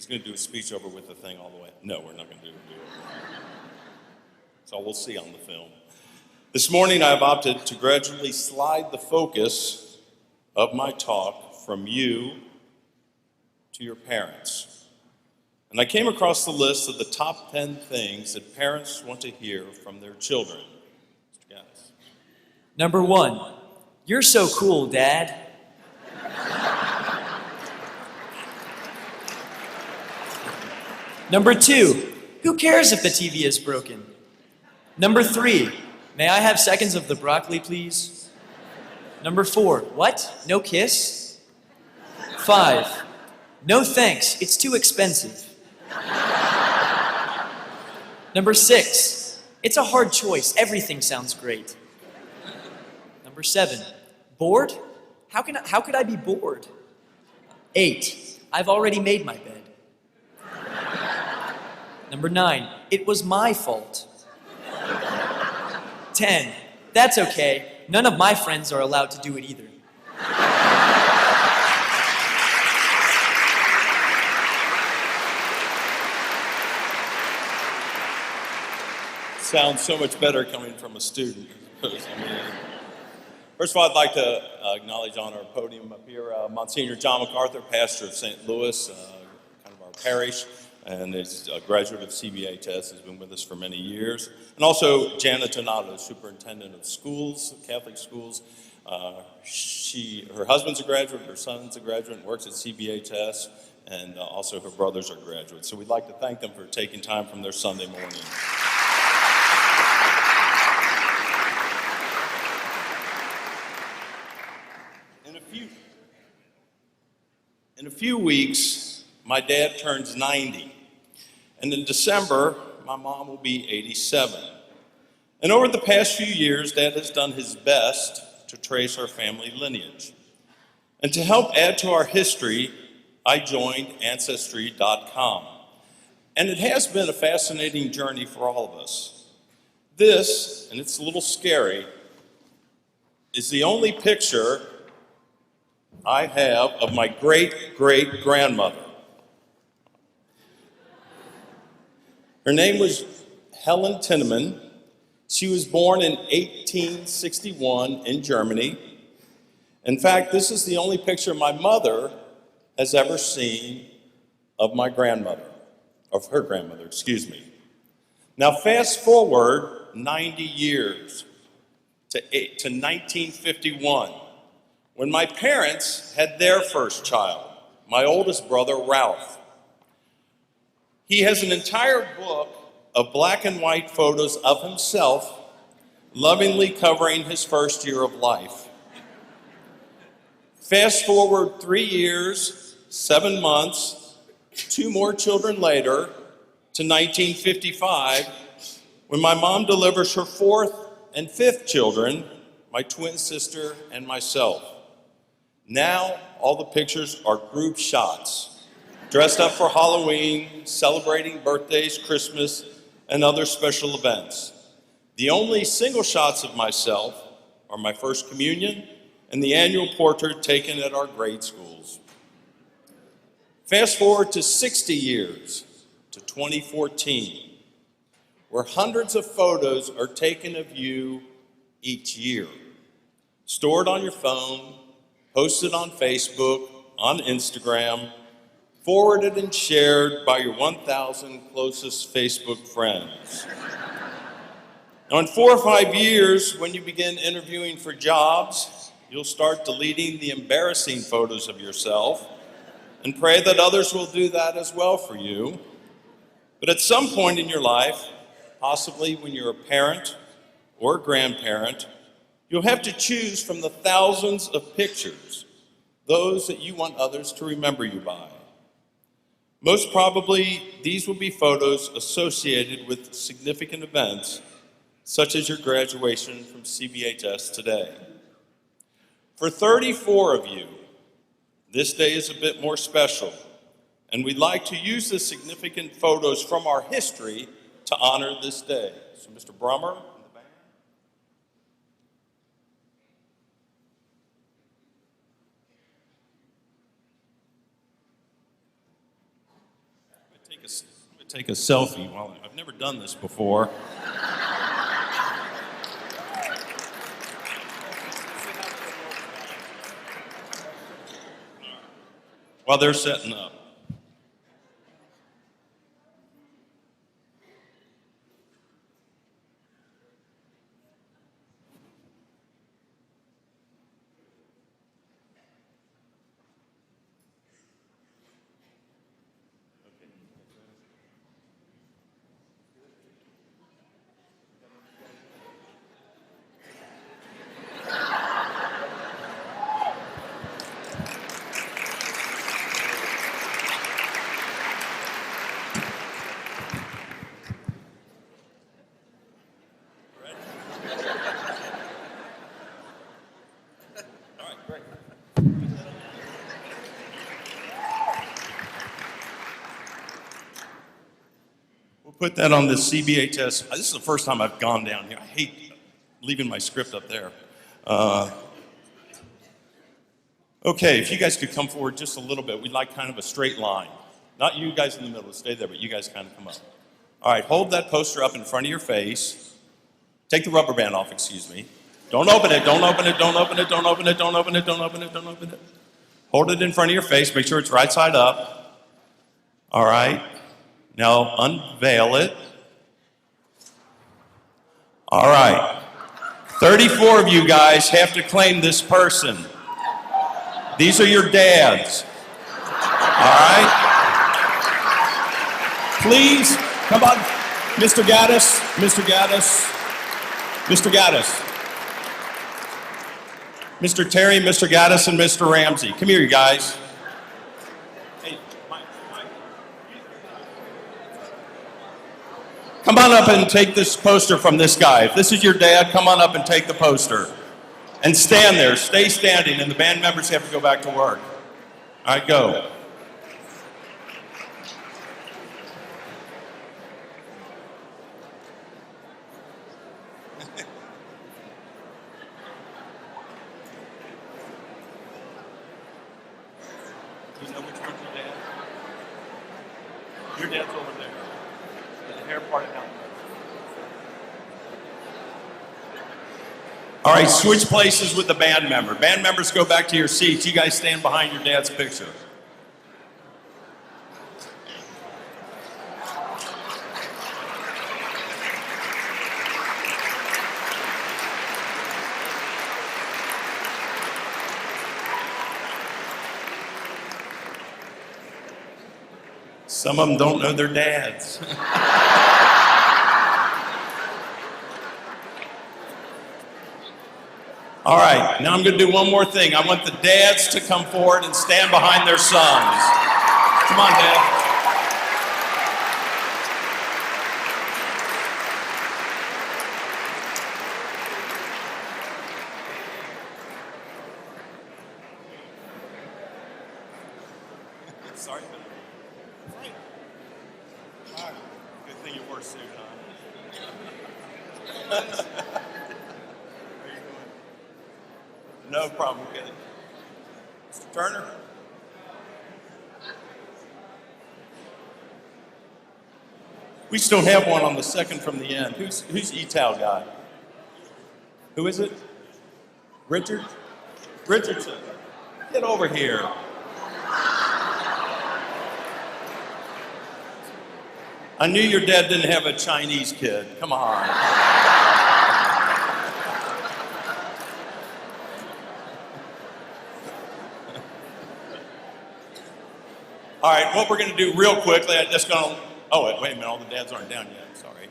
He's going to do a speech over with the thing all the way. No, we're not going to do it. So we'll see on the film. This morning I've opted to gradually slide the focus of my talk from you to your parents. And I came across the list of the top 10 things that parents want to hear from their children. Mr. Gaddis. Number 1, you're so cool, Dad. Number 2, who cares if the TV is broken? Number 3, may I have seconds of the broccoli, please? Number 4, what? No kiss? 5, no thanks, it's too expensive. Number 6, it's a hard choice, everything sounds great. Number 7, bored? How could I be bored? 8, I've already made my bed. Number 9, it was my fault. 10, that's okay, none of my friends are allowed to do it either. Sounds so much better coming from a student. First of all, I'd like to acknowledge on our podium up here Monsignor John MacArthur, pastor of St. Louis, kind of our parish, and is a graduate of CBHS, has been with us for many years. And also Janet Donato, superintendent of schools, Catholic schools. Her husband's a graduate, her son's a graduate, and works at CBHS, and also her brothers are graduates. So we'd like to thank them for taking time from their Sunday morning. In a few weeks, my dad turns 90. And in December, my mom will be 87. And over the past few years, Dad has done his best to trace our family lineage. And to help add to our history, I joined Ancestry.com. And it has been a fascinating journey for all of us. This, and it's a little scary, is the only picture I have of my great-great-grandmother. Her name was Helen Tinneman. She was born in 1861 in Germany. In fact, this is the only picture my mother has ever seen of my grandmother, of her grandmother, excuse me. Now fast forward 90 years to 1951, when my parents had their first child, my oldest brother, Ralph. He has an entire book of black and white photos of himself, lovingly covering his first year of life. Fast forward 3 years, 7 months, 2 more children later, to 1955, when my mom delivers her 4th and 5th children, my twin sister and myself. Now, all the pictures are group shots, dressed up for Halloween, celebrating birthdays, Christmas, and other special events. The only single shots of myself are my first communion and the annual portrait taken at our grade schools. Fast forward to 60 years, to 2014, where hundreds of photos are taken of you each year, stored on your phone, posted on Facebook, on Instagram, forwarded and shared by your 1,000 closest Facebook friends. Now, in 4 or 5 years, when you begin interviewing for jobs, you'll start deleting the embarrassing photos of yourself and pray that others will do that as well for you. But at some point in your life, possibly when you're a parent or a grandparent, you'll have to choose from the thousands of pictures, those that you want others to remember you by. Most probably, these will be photos associated with significant events, such as your graduation from CBHS today. For 34 of you, this day is a bit more special, and we'd like to use the significant photos from our history to honor this day. So, Mr. Brummer. Take a selfie. Well, I've never done this before. While they're setting up. Put that on the CBHS. This is the first time I've gone down here. I hate leaving my script up there. Okay, if you guys could come forward just a little bit. We'd like kind of a straight line. Not you guys in the middle, stay there, but you guys kind of come up. All right, hold that poster up in front of your face. Take the rubber band off, excuse me. Don't open it, don't open it, don't open it, don't open it, don't open it, don't open it, don't open it. Hold it in front of your face, make sure it's right side up. All right. Now unveil it. All right. 34 of you guys have to claim this person. These are your dads. All right. Please, come on. Mr. Gaddis, Mr. Gaddis, Mr. Gaddis. Mr. Terry, Mr. Gaddis, and Mr. Ramsey. Come here, you guys. Come on up and take this poster from this guy. If this is your dad, come on up and take the poster. And stand there, stay standing, and the band members have to go back to work. All right, go. Do you know which one's your dad? Your dad's over there. The hair parted down. All right, switch places with the band member. Band members, go back to your seats. You guys stand behind your dad's picture. Some of them don't know their dads. All right, now I'm going to do one more thing. I want the dads to come forward and stand behind their sons. Come on, Dad. Sorry, all right. Good thing you wore a suit, huh? No problem, get it. Mr. Turner? We still have one on the second from the end. Who's ETAL guy? Who is it? Richard? Richardson. Get over here. I knew your dad didn't have a Chinese kid. Come on. All right, what we're going to do real quickly, I'm just going to, oh, wait a minute, all the dads aren't down yet, sorry.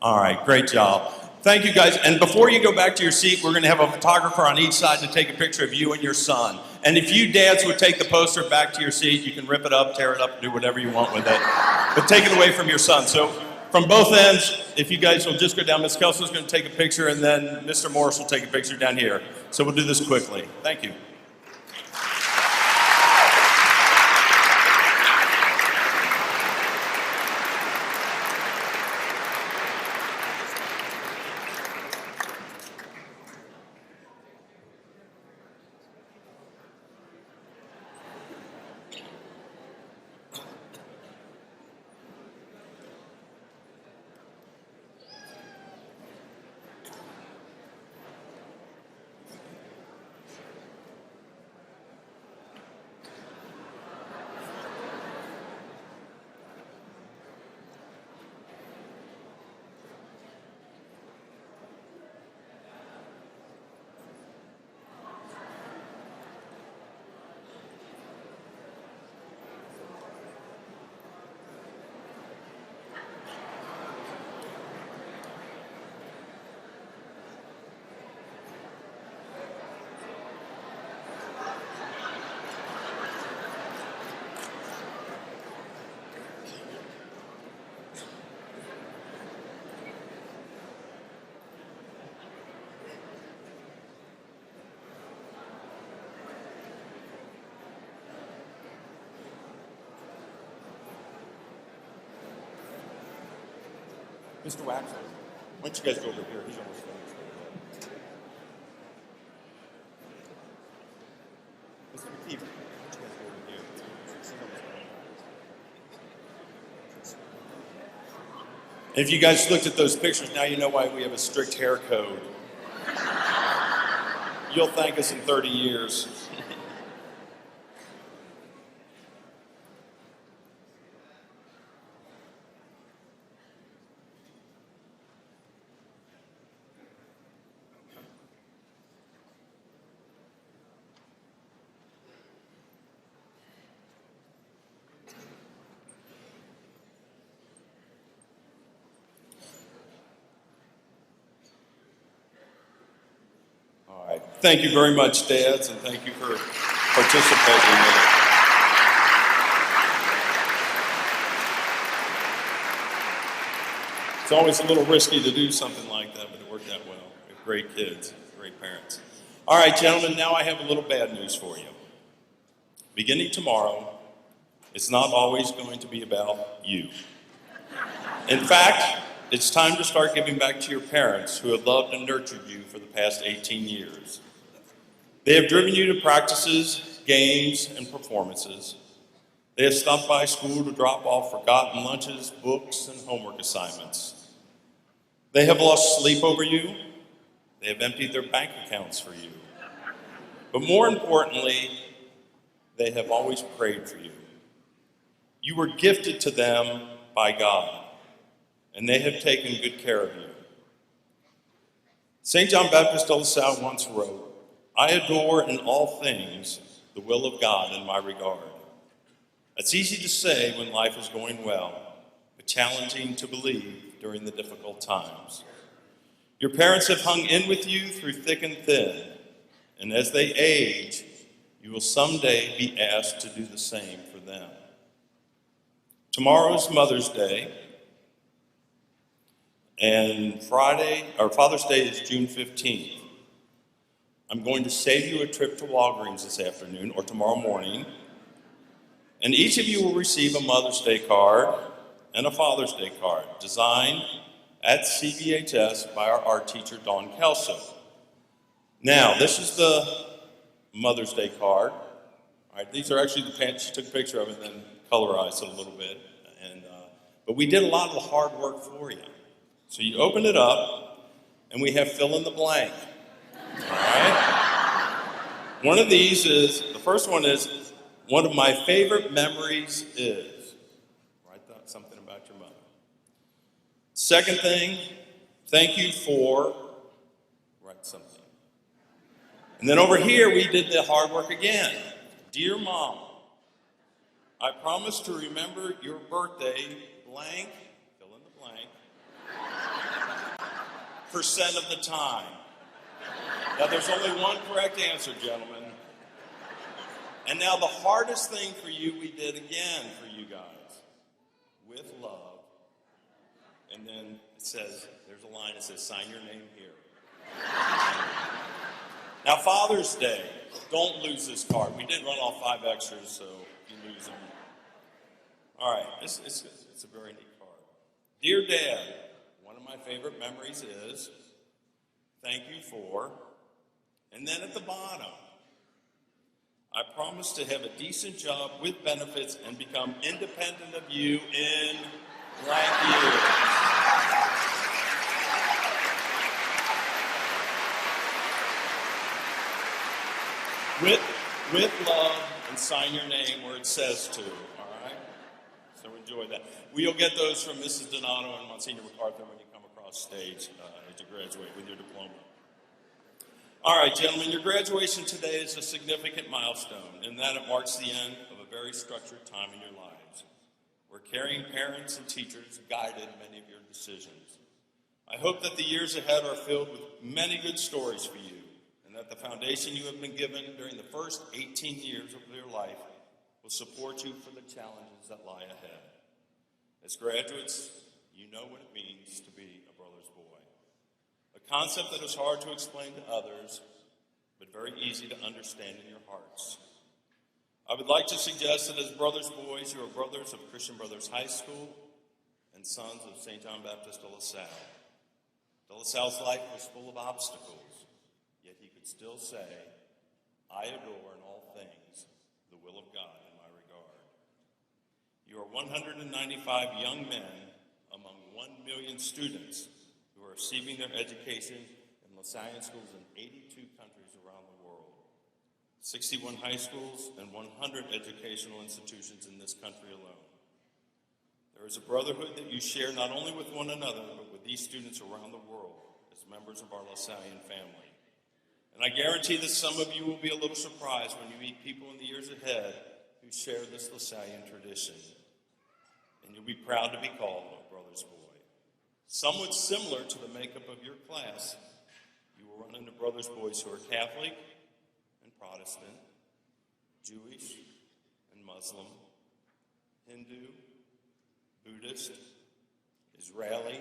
All right, great job. Thank you guys. And before you go back to your seat, we're going to have a photographer on each side to take a picture of you and your son. And if you dads would take the poster back to your seat, you can rip it up, tear it up, do whatever you want with it. But take it away from your son. So from both ends, if you guys will just go down, Ms. Kelso's going to take a picture, and then Mr. Morris will take a picture down here. So we'll do this quickly. Thank you. Mr. Waxman, why don't you guys go over here? He's almost finished. Mr. McKeever, why don't you guys go over here? If you guys looked at those pictures, now you know why we have a strict hair code. You'll thank us in 30 years. All right. Thank you very much, dads, and thank you for participating in it. It's always a little risky to do something like that, but it worked out well. We have great kids, great parents. All right, gentlemen, now I have a little bad news for you. Beginning tomorrow, it's not always going to be about you. In fact, it's time to start giving back to your parents who have loved and nurtured you for the past 18 years. They have driven you to practices, games, and performances. They have stopped by school to drop off forgotten lunches, books, and homework assignments. They have lost sleep over you. They have emptied their bank accounts for you. But more importantly, they have always prayed for you. You were gifted to them by God, and they have taken good care of you. St. John Baptist de La Salle once wrote, "I adore in all things the will of God in my regard." It's easy to say when life is going well, but challenging to believe during the difficult times. Your parents have hung in with you through thick and thin, and as they age, you will someday be asked to do the same for them. Tomorrow is Mother's Day, and Father's Day is June 15th. I'm going to save you a trip to Walgreens this afternoon or tomorrow morning, and each of you will receive a Mother's Day card and a Father's Day card designed at CBHS by our art teacher, Dawn Kelso. Now, this is the Mother's Day card. All right, these are actually the pants. She took a picture of it and then colorized it a little bit. But we did a lot of the hard work for you. So you open it up, and we have fill in the blank. All right? One of these is, the first one is, one of my favorite memories is. Write something about your mother. Second thing, thank you for. Write something. And then over here, we did the hard work again. Dear Mom, I promise to remember your birthday, blank, fill in the blank, % of the time. Now, there's only one correct answer, gentlemen. And now the hardest thing for you, we did again for you guys. With love. And then it says, there's a line that says, sign your name here. Now, Father's Day. Don't lose this card. We did run off 5 extras, so you lose them. All right, it's a very neat card. Dear Dad, one of my favorite memories is, thank you for, and then at the bottom, I promise to have a decent job with benefits and become independent of you in blank years. With love, and sign your name where it says to, all right? So enjoy that. We'll get those from Mrs. Donato and Monsignor MacArthur when you come across stage as you graduate with your diploma. All right, gentlemen, your graduation today is a significant milestone in that it marks the end of a very structured time in your lives, where caring parents and teachers guided many of your decisions. I hope that the years ahead are filled with many good stories for you, and that the foundation you have been given during the first 18 years of your life will support you for the challenges that lie ahead. As graduates, you know what it means to be a brother's boy, a concept that is hard to explain to others, but very easy to understand in your hearts. I would like to suggest that as brothers' boys, you are brothers of Christian Brothers High School and and sons of St. John Baptist de La Salle. De La Salle's life was full of obstacles, yet he could still say, I adore in all things the will of God in my regard. You are 195 young men among 1 million students who are receiving their education in LaSallian schools in 82 countries around the world, 61 high schools and 100 educational institutions in this country alone. There is a brotherhood that you share not only with one another, but with these students around the world as members of our LaSallian family. And I guarantee that some of you will be a little surprised when you meet people in the years ahead who share this LaSallian tradition. And you'll be proud to be called a brother's boy. Somewhat similar to the makeup of your class, you will run into brothers boys who are Catholic and Protestant, Jewish and Muslim, Hindu, Buddhist, Israeli,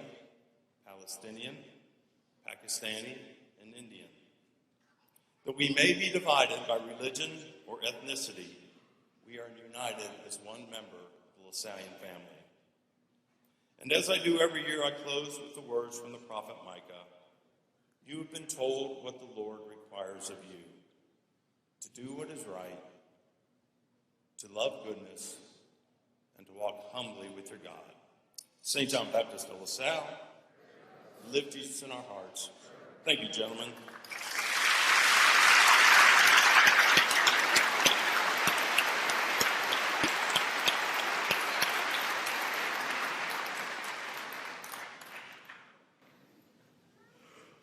Palestinian, Pakistani, and Indian. That we may be divided by religion or ethnicity, we are united as one member of the LaSallian family. And as I do every year, I close with the words from the prophet Micah. You have been told what the Lord requires of you, to do what is right, to love goodness, and to walk humbly with your God. St. John Baptist de La Salle, live Jesus in our hearts. Thank you, gentlemen.